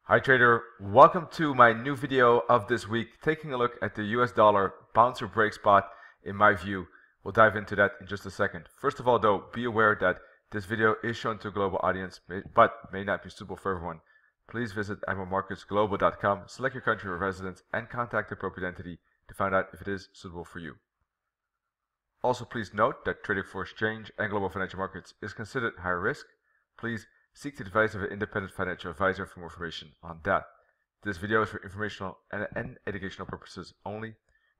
Hi trader, welcome to my new video of this week, taking a look at the US dollar bounce or break spot in my view. We'll dive into that in just a second. First of all though, be aware that this video is shown to a global audience, but may not be suitable for everyone. Please visit admiralmarketsglobal.com, select your country of residence, and contact the appropriate entity to find out if it is suitable for you. Also, please note that trading for exchange and global financial markets is considered high risk. Please seek the advice of an independent financial advisor for more information on that. This video is for informational and educational purposes only.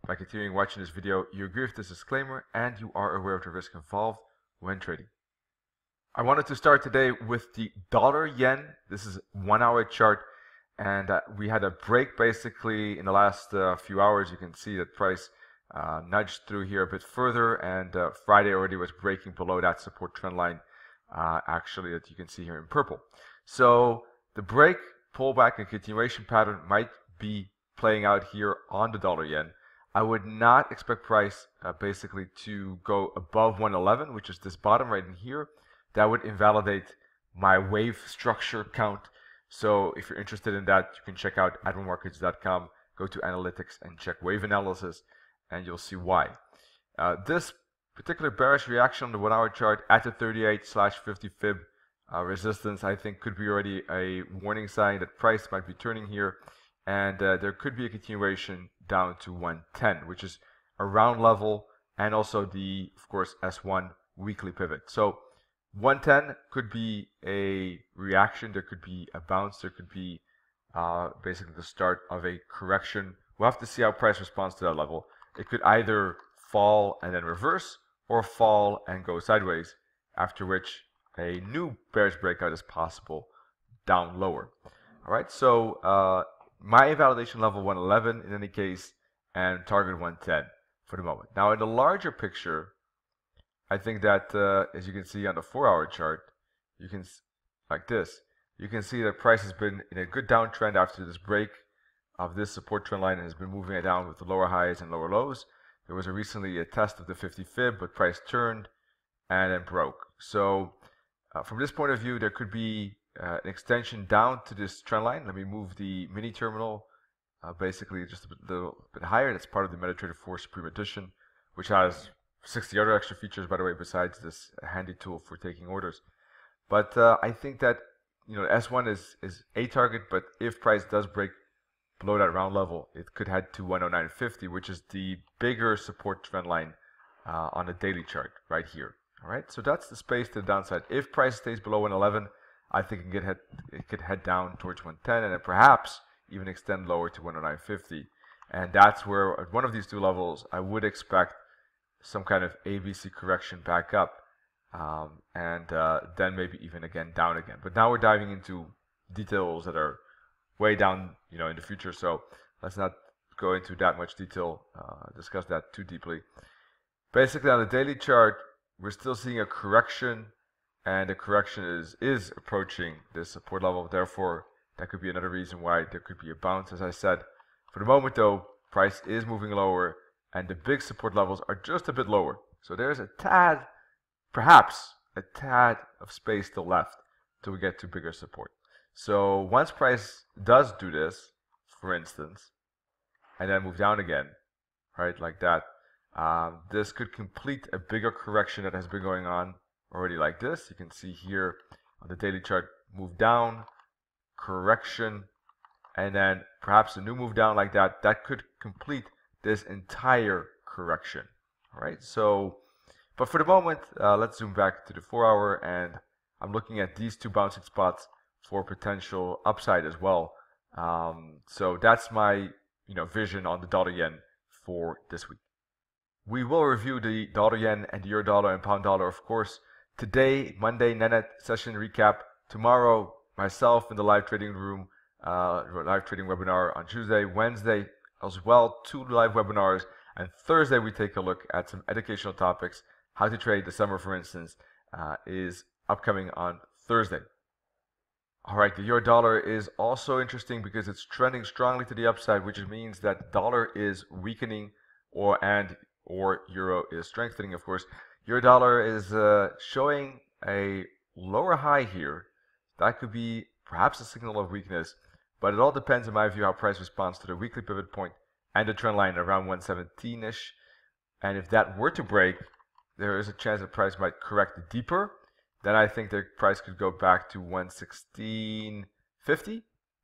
By continuing watching this video, you agree with this disclaimer and you are aware of the risk involved when trading. I wanted to start today with the dollar yen. This is 1 hour chart, and we had a break basically in the last few hours. You can see that price nudged through here a bit further, and Friday already was breaking below that support trend line. Actually, that you can see here in purple. So the break, pullback, and continuation pattern might be playing out here on the dollar yen. I would not expect price basically to go above 111, which is this bottom right in here. That would invalidate my wave structure count. So if you're interested in that, you can check out admiralmarkets.com, go to analytics and check wave analysis, and you'll see why. This particular bearish reaction on the 1 hour chart at the 38/50 fib resistance, I think, could be already a warning sign that price might be turning here, and there could be a continuation down to 110, which is a round level, and also the, of course, S1 weekly pivot. So 110 could be a reaction, there could be a bounce, there could be basically the start of a correction. We'll have to see how price responds to that level. It could either fall and then reverse, or fall and go sideways, after which a new bearish breakout is possible down lower. All right, so my invalidation level 111 in any case, and target 110 for the moment. Now in the larger picture, I think that as you can see on the 4 hour chart, you can, like this, you can see that price has been in a good downtrend after this break of this support trend line and has been moving it down with the lower highs and lower lows. There was recently a test of the 50 fib, but price turned and then broke. So from this point of view, there could be an extension down to this trend line. Let me move the mini terminal basically just a little bit higher. That's part of the MetaTrader 4 Supreme Edition, which has 60 other extra features, by the way, besides this handy tool for taking orders. But I think that S1 is a target, but if price does break below that round level, it could head to 109.50, which is the bigger support trend line on the daily chart right here. All right, so that's the space to the downside. If price stays below 111, I think it could head down towards 110, and then perhaps even extend lower to 109.50. And that's where at one of these two levels, I would expect some kind of ABC correction back up, and then maybe even again down again. But now we're diving into details that are way down, in the future. So let's not go into that much detail, discuss that too deeply. Basically, on the daily chart, we're still seeing a correction, and the correction is approaching this support level. Therefore, that could be another reason why there could be a bounce. As I said, for the moment though, price is moving lower, and the big support levels are just a bit lower. So there's a tad, perhaps a tad of space still left till we get to bigger support. So once price does do this, for instance, and then move down again, right, like that, this could complete a bigger correction that has been going on already like this. You can see here on the daily chart, move down, correction, and then perhaps a new move down like that. That could complete this entire correction. All right, so, but for the moment, let's zoom back to the 4 hour, and I'm looking at these two bouncing spots for potential upside as well. So that's my vision on the dollar yen for this week. We will review the dollar yen and the euro dollar and pound dollar, of course, today, Monday, Nenet session recap. Tomorrow, myself in the live trading room, live trading webinar on Tuesday. Wednesday as well, 2 live webinars, and Thursday we take a look at some educational topics. How to trade the summer, for instance, is upcoming on Thursday. All right, the euro dollar is also interesting because it's trending strongly to the upside, which means that dollar is weakening, or euro is strengthening, of course. Euro dollar is showing a lower high here. That could be perhaps a signal of weakness, but it all depends, in my view, how price responds to the weekly pivot point and the trend line around 117-ish. And if that were to break, there is a chance that price might correct deeper. Then I think the price could go back to 116.50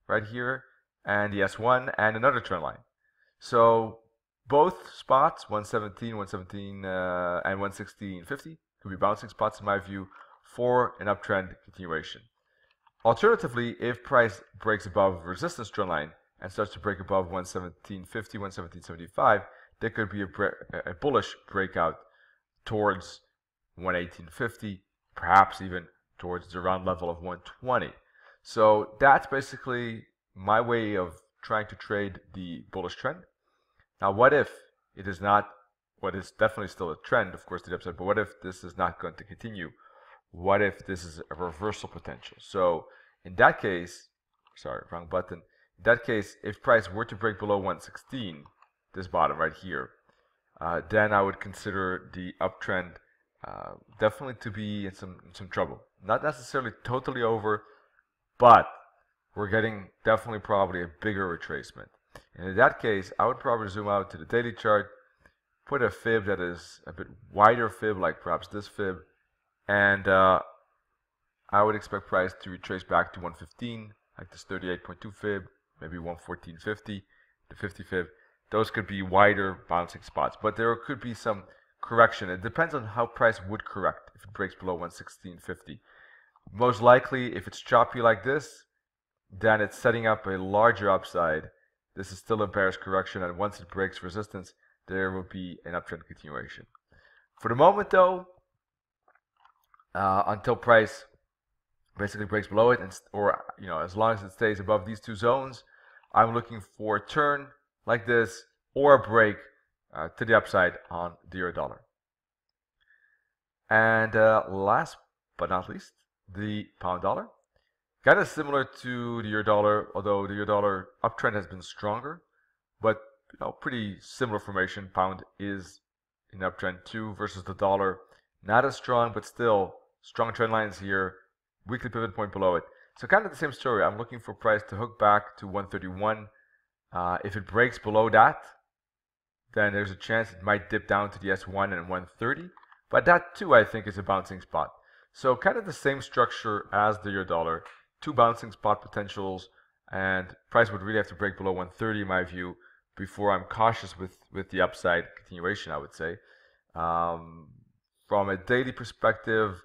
right here, and the S1 and another trend line. So both spots, 117, and 116.50, could be bouncing spots in my view for an uptrend continuation. Alternatively, if price breaks above resistance trend line and starts to break above 117.50, 117.75, there could be a bullish breakout towards 118.50, perhaps even towards the round level of 120. So that's basically my way of trying to trade the bullish trend. Now, what if it is not, what is definitely still a trend, of course, to the upside, but what if this is not going to continue? What if this is a reversal potential? So in that case, sorry, wrong button. In that case, if price were to break below 116, this bottom right here, then I would consider the uptrend definitely to be in some trouble. Not necessarily totally over, but we're getting definitely probably a bigger retracement. And in that case, I would probably zoom out to the daily chart, put a fib that is a bit wider fib, like perhaps this fib, and I would expect price to retrace back to 115, like this 38.2 fib, maybe 114.50, the 50 fib. Those could be wider bouncing spots, but there could be some correction. It depends on how price would correct if it breaks below 116.50. Most likely, if it's choppy like this, then it's setting up a larger upside. This is still a bearish correction, and once it breaks resistance, there will be an uptrend continuation. For the moment, though, until price basically breaks below it, or as long as it stays above these two zones, I'm looking for a turn like this or a break to the upside on the euro dollar. And last but not least, the pound dollar. Kind of similar to the euro dollar, although the euro dollar uptrend has been stronger, but pretty similar formation. Pound is in uptrend too versus the dollar. Not as strong, but still strong trend lines here. Weekly pivot point below it. So kind of the same story. I'm looking for price to hook back to 131. If it breaks below that, then there's a chance it might dip down to the S1 and 130. But that too, I think, is a bouncing spot. So kind of the same structure as the euro dollar. Two bouncing spot potentials, and price would really have to break below 130 in my view before I'm cautious with the upside continuation, I would say. From a daily perspective,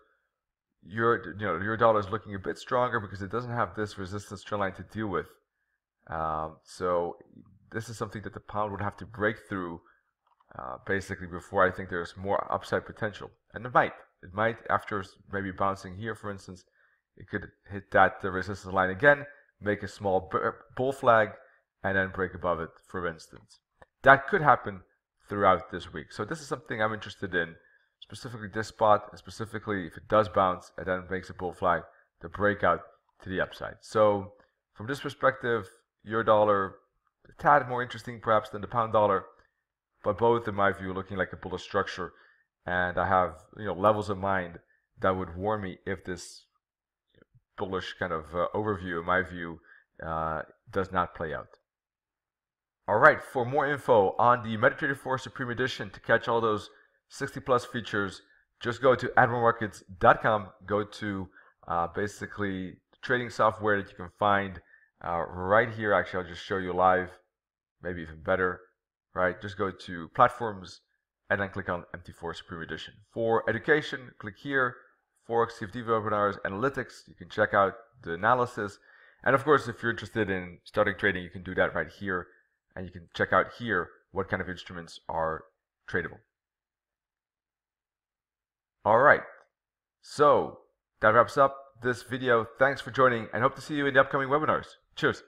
euro dollar is looking a bit stronger because it doesn't have this resistance trend line to deal with. So this is something that the pound would have to break through basically before I think there's more upside potential. And it might after maybe bouncing here, for instance, it could hit that resistance line again, make a small bull flag, and then break above it, for instance. That could happen throughout this week. So this is something I'm interested in, specifically this spot, and specifically if it does bounce and then makes a bull flag, the breakout to the upside. So from this perspective, euro dollar a tad more interesting perhaps than the pound dollar, but both in my view looking like a bullish structure, and I have levels in mind that would warn me if this bullish kind of overview in my view does not play out. Alright, for more info on the MetaTrader 4 Supreme Edition, to catch all those 60 plus features, just go to admiralmarkets.com, go to basically trading software that you can find right here. Actually, I'll just show you live, maybe even better, right? Just go to platforms and then click on MT4 Supreme Edition. For education, click here, Forex, CFD webinars, analytics, you can check out the analysis. And of course, if you're interested in starting trading, you can do that right here. And you can check out here what kind of instruments are tradable. Alright, so that wraps up this video. Thanks for joining and hope to see you in the upcoming webinars. Cheers.